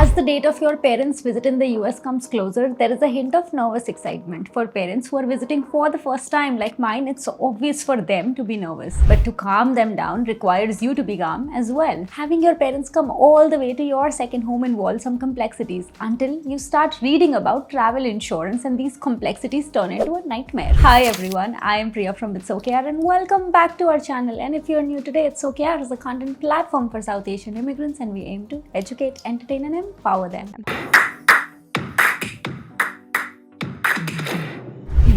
As the date of your parents' visit in the US comes closer, there is a hint of nervous excitement. For parents who are visiting for the first time, like mine, it's obvious for them to be nervous. But to calm them down requires you to be calm as well. Having your parents come all the way to your second home involves some complexities until you start reading about travel insurance and these complexities turn into a nightmare. Hi everyone, I am Priya from It's Okay Yaar and welcome back to our channel. And if you're new today, It's Okay Yaar is a content platform for South Asian immigrants and we aim to educate, entertain and empower them.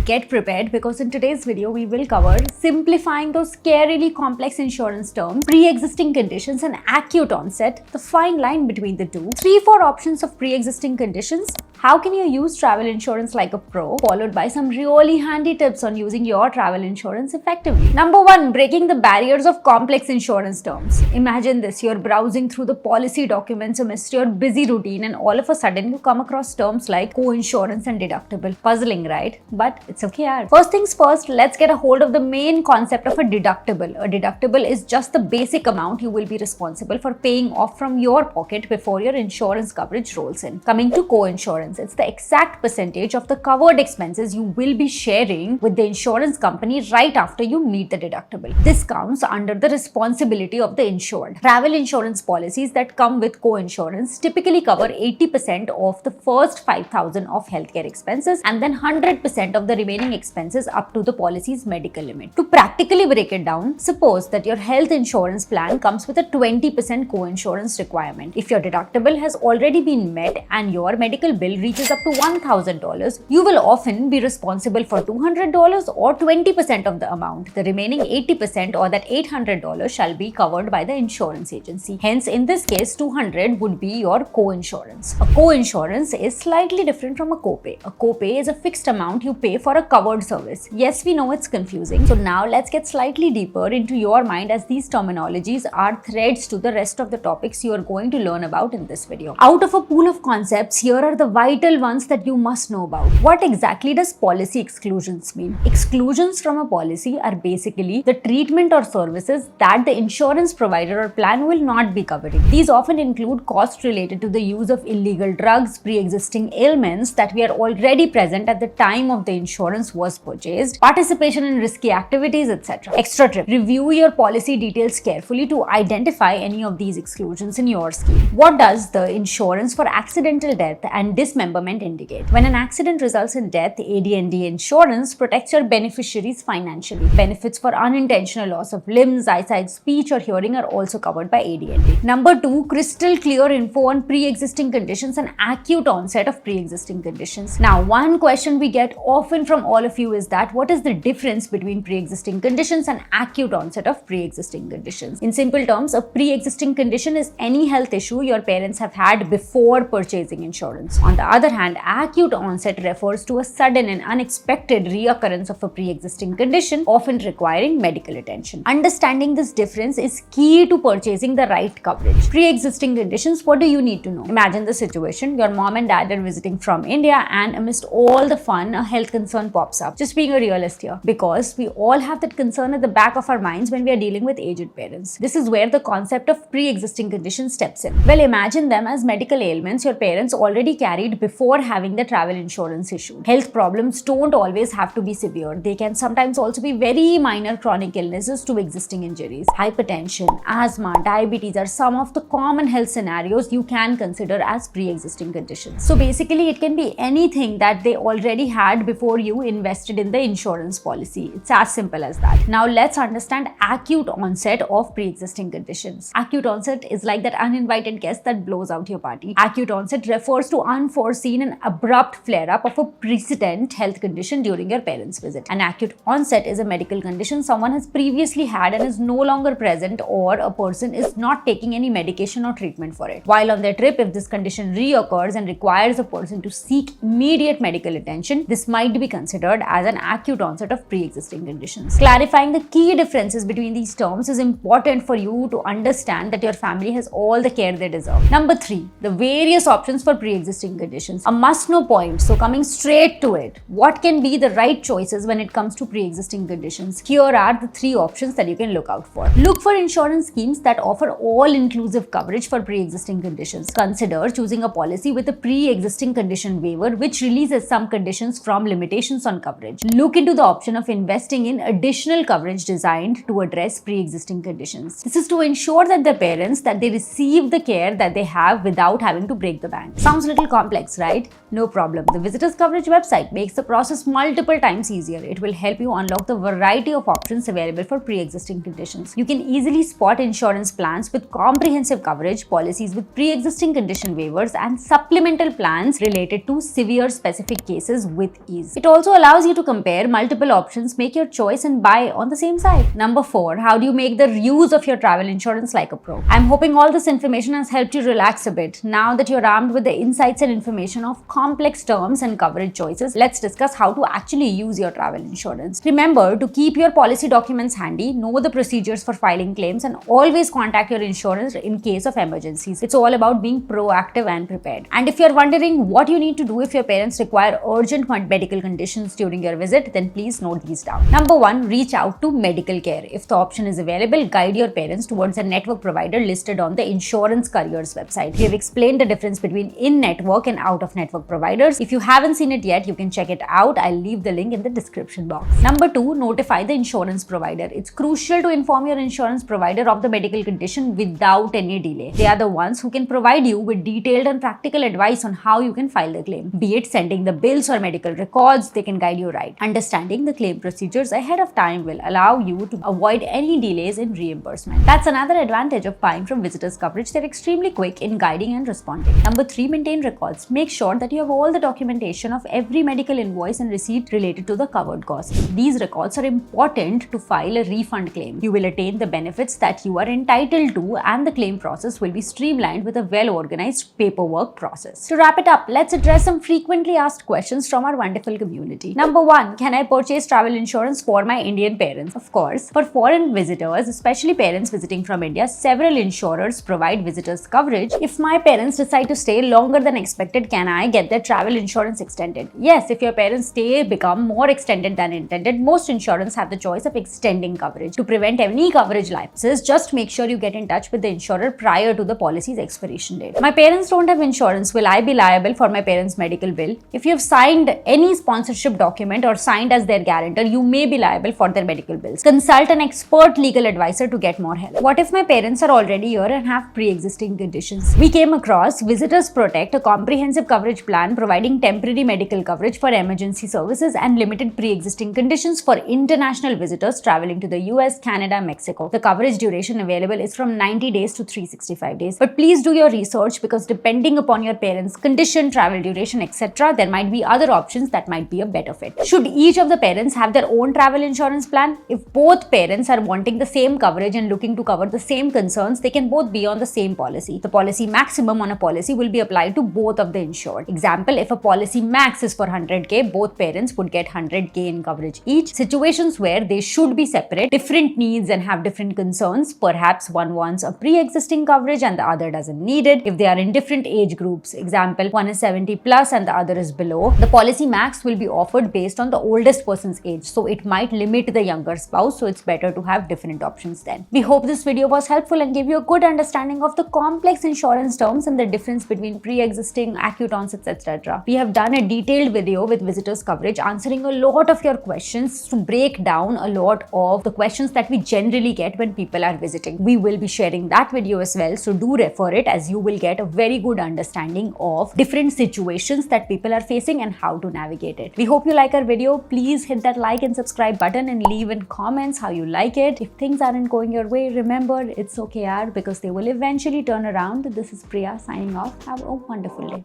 Get prepared because in today's video we will cover simplifying those scarily complex insurance terms, pre-existing conditions and acute onset, the fine line between the two, 3-4 options of pre-existing conditions, how can you use travel insurance like a pro, followed by some really handy tips on using your travel insurance effectively. Number 1, breaking the barriers of complex insurance terms. Imagine this, you're browsing through the policy documents amidst your busy routine and all of a sudden you come across terms like co-insurance and deductible. Puzzling, right? But it's okay, yaar. First things first, let's get a hold of the main concept of a deductible. A deductible is just the basic amount you will be responsible for paying off from your pocket before your insurance coverage rolls in. Coming to co-insurance, it's the exact percentage of the covered expenses you will be sharing with the insurance company right after you meet the deductible. This counts under the responsibility of the insured. Travel insurance policies that come with co-insurance typically cover 80% of the first 5,000 of healthcare expenses and then 100% of the remaining expenses up to the policy's medical limit. To practically break it down, suppose that your health insurance plan comes with a 20% co-insurance requirement. If your deductible has already been met and your medical bill reaches up to $1,000, you will often be responsible for $200 or 20% of the amount. The remaining 80% or that $800 shall be covered by the insurance agency. Hence, in this case, $200 would be your co-insurance. A co-insurance is slightly different from a copay. A copay is a fixed amount you pay for a covered service. Yes, we know it's confusing. So now let's get slightly deeper into your mind as these terminologies are threads to the rest of the topics you are going to learn about in this video. Out of a pool of concepts, here are the vital ones that you must know about. What exactly does policy exclusions mean? Exclusions from a policy are basically the treatment or services that the insurance provider or plan will not be covering. These often include costs related to the use of illegal drugs, pre-existing ailments that were already present at the time of the insurance was purchased, participation in risky activities, etc. Extra tip. Review your policy details carefully to identify any of these exclusions in your scheme. What does the insurance for accidental death and dismemberment indicate? When an accident results in death, AD&D insurance protects your beneficiaries financially. Benefits for unintentional loss of limbs, eyesight, speech or hearing are also covered by AD&D. Number 2, crystal clear info on pre-existing conditions and acute onset of pre-existing conditions. Now, one question we get often from all of you is that what is the difference between pre-existing conditions and acute onset of pre-existing conditions? In simple terms, a pre-existing condition is any health issue your parents have had before purchasing insurance. On the other hand, acute onset refers to a sudden and unexpected reoccurrence of a pre-existing condition, often requiring medical attention. Understanding this difference is key to purchasing the right coverage. Pre-existing conditions, what do you need to know? Imagine the situation, your mom and dad are visiting from India and amidst all the fun, a health concern pops up. Just being a realist here, because we all have that concern at the back of our minds when we are dealing with aged parents. This is where the concept of pre-existing conditions steps in. Well, imagine them as medical ailments your parents already carried before having the travel insurance issue. Health problems don't always have to be severe. They can sometimes also be very minor chronic illnesses to existing injuries. Hypertension, asthma, diabetes are some of the common health scenarios you can consider as pre-existing conditions. So basically, it can be anything that they already had before you invested in the insurance policy. It's as simple as that. Now let's understand acute onset of pre-existing conditions. Acute onset is like that uninvited guest that blows out your party. Acute onset refers to unforeseen and abrupt flare-up of a precedent health condition during your parents' visit. An acute onset is a medical condition someone has previously had and is no longer present, or a person is not taking any medication or treatment for it. While on their trip, if this condition reoccurs and requires a person to seek immediate medical attention, this might be considered considered as an acute onset of pre-existing conditions. Clarifying the key differences between these terms is important for you to understand that your family has all the care they deserve. Number 3, the various options for pre-existing conditions. A must-know point, so coming straight to it. What can be the right choices when it comes to pre-existing conditions? Here are the 3 options that you can look out for. Look for insurance schemes that offer all-inclusive coverage for pre-existing conditions. Consider choosing a policy with a pre-existing condition waiver which releases some conditions from limitations on coverage. Look into the option of investing in additional coverage designed to address pre-existing conditions. This is to ensure that the parents that they receive the care that they have without having to break the bank. Sounds a little complex, right? No problem. The visitors coverage website makes the process multiple times easier. It will help you unlock the variety of options available for pre-existing conditions. You can easily spot insurance plans with comprehensive coverage, policies with pre-existing condition waivers, and supplemental plans related to severe specific cases with ease. It also allows you to compare multiple options, make your choice, and buy on the same site. Number 4, how do you make the use of your travel insurance like a pro? I'm hoping all this information has helped you relax a bit. Now that you're armed with the insights and information of complex terms and coverage choices, let's discuss how to actually use your travel insurance. Remember to keep your policy documents handy, know the procedures for filing claims, and always contact your insurance in case of emergencies. It's all about being proactive and prepared. And if you're wondering what you need to do if your parents require urgent medical conditions during your visit, then please note these down. Number 1, reach out to medical care. If the option is available, guide your parents towards a network provider listed on the insurance careers website. We have explained the difference between in-network and out-of-network providers. If you haven't seen it yet, you can check it out. I'll leave the link in the description box. Number 2, notify the insurance provider. It's crucial to inform your insurance provider of the medical condition without any delay. They are the ones who can provide you with detailed and practical advice on how you can file the claim. Be it sending the bills or medical records, they can guide you right. Understanding the claim procedures ahead of time will allow you to avoid any delays in reimbursement. That's another advantage of buying from visitors coverage. They're extremely quick in guiding and responding. Number 3, maintain records. Make sure that you have all the documentation of every medical invoice and receipt related to the covered cost. These records are important to file a refund claim. You will attain the benefits that you are entitled to, and the claim process will be streamlined with a well-organized paperwork process. To wrap it up, let's address some frequently asked questions from our wonderful community. Number 1, can I purchase travel insurance for my Indian parents? Of course. For foreign visitors, especially parents visiting from India, several insurers provide visitors coverage. If my parents decide to stay longer than expected, can I get their travel insurance extended? Yes, if your parents' stay become more extended than intended, most insurers have the choice of extending coverage. To prevent any coverage lapses, just make sure you get in touch with the insurer prior to the policy's expiration date. My parents don't have insurance. Will I be liable for my parents' medical bill? If you have signed any sponsorship document or signed as their guarantor, you may be liable for their medical bills. Consult an expert legal advisor to get more help. What if my parents are already here and have pre-existing conditions? We came across Visitors Protect, a comprehensive coverage plan providing temporary medical coverage for emergency services and limited pre-existing conditions for international visitors traveling to the US, Canada, Mexico. The coverage duration available is from 90 days to 365 days. But please do your research, because depending upon your parents' condition, travel duration, etc., there might be other options that might be a better fit. Should each of the parents have their own travel insurance plan? If both parents are wanting the same coverage and looking to cover the same concerns, they can both be on the same policy. The policy maximum on a policy will be applied to both of the insured. Example, if a policy max is for 100k, both parents would get 100k in coverage each. Situations where they should be separate, different needs and have different concerns, perhaps one wants a pre-existing coverage and the other doesn't need it. If they are in different age groups, example, one is 70 plus and the other is below, the policy max will be offered based on the oldest person's age, so it might limit the younger spouse, so it's better to have different options then. We hope this video was helpful and gave you a good understanding of the complex insurance terms and the difference between pre-existing, acute onsets, etc. We have done a detailed video with visitors coverage answering a lot of your questions to break down a lot of the questions that we generally get when people are visiting. We will be sharing that video as well, so do refer it, as you will get a very good understanding of different situations that people are facing and how to navigate it. We hope you like our video. Please hit that like and subscribe button and leave in comments how you like it. If things aren't going your way, remember, it's okay, Yaar, because they will eventually turn around. This is Priya signing off. Have a wonderful day.